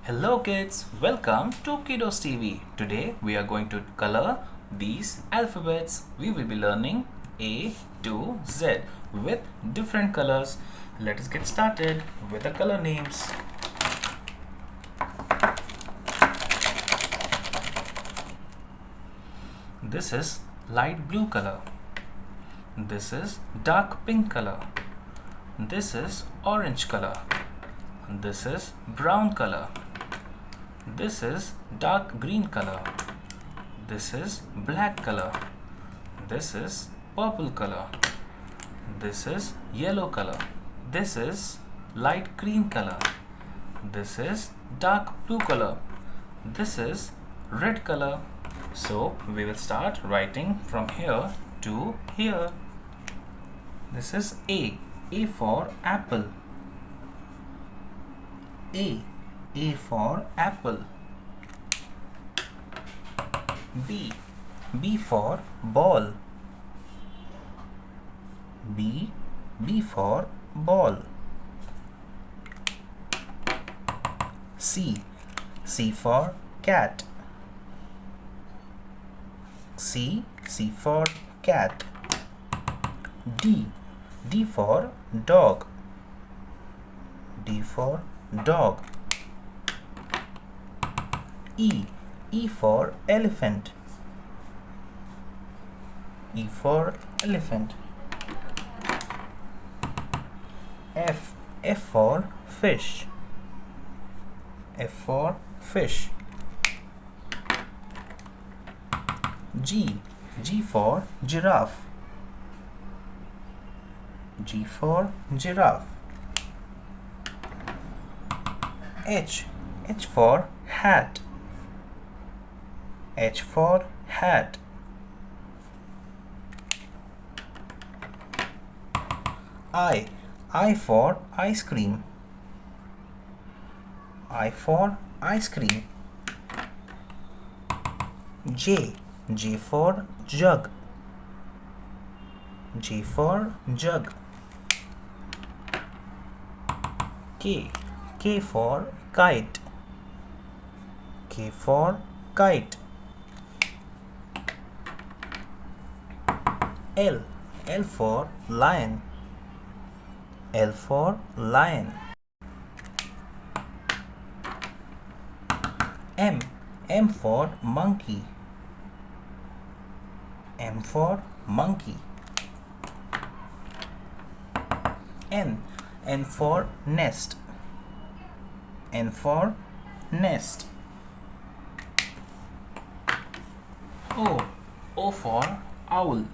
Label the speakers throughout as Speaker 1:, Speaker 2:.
Speaker 1: Hello kids, welcome to Kiddos TV. Today we are going to color these alphabets. We will be learning A to Z with different colors. Let us get started with the color names. This is light blue color. This is dark pink color. This is orange color. This is brown color. This is dark green color. This is black color. This is purple color. This is yellow color. This is light green color. This is dark blue color. This is red color. So we will start writing from here to here. This is A. A for apple. A for apple. B. B for ball. B for ball. C. C for cat. C for cat. D for dog. D for dog. E for elephant. E for elephant. F for fish. F for fish. G for giraffe. G for giraffe. H for hat. H for hat. I for ice cream. I for ice cream. J for jug. J for jug. K for kite. K for kite. L for lion. L for lion. M for monkey. M for monkey. N for nest. N for nest. O for owl.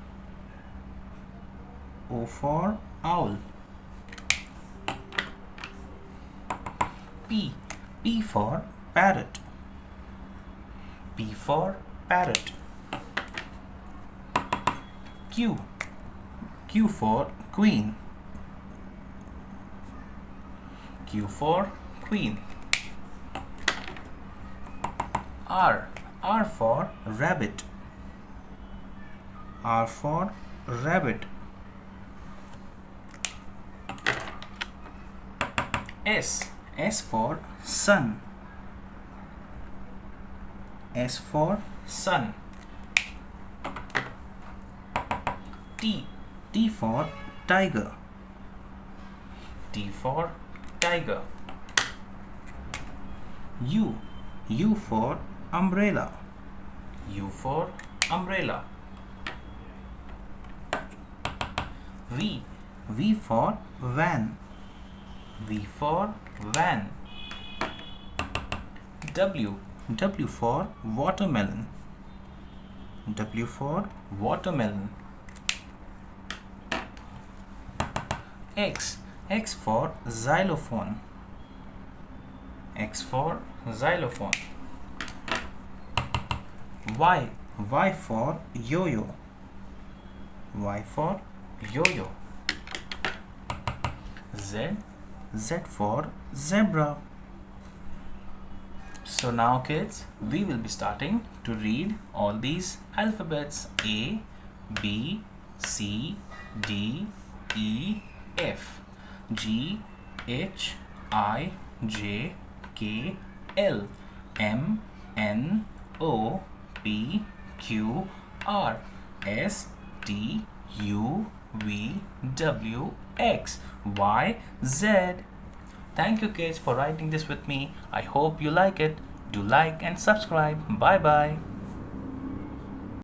Speaker 1: O for owl. P for parrot. P for parrot. Q for queen. Q for queen. R for rabbit. R for rabbit. S for sun. S for sun. T for tiger. T for tiger. U for umbrella. U for umbrella. V for van. V for van. W for watermelon. W for watermelon. X for xylophone. X for xylophone. Y for yo-yo. Y for yo-yo. Z for zebra. So now kids, we will be starting to read all these alphabets: A, B, C, D, E, F, G, H, I, J, K, L M N O P Q R S T U V W X Y Z. Thank you kids for writing this with me. I hope you like it. Do like and subscribe. Bye bye.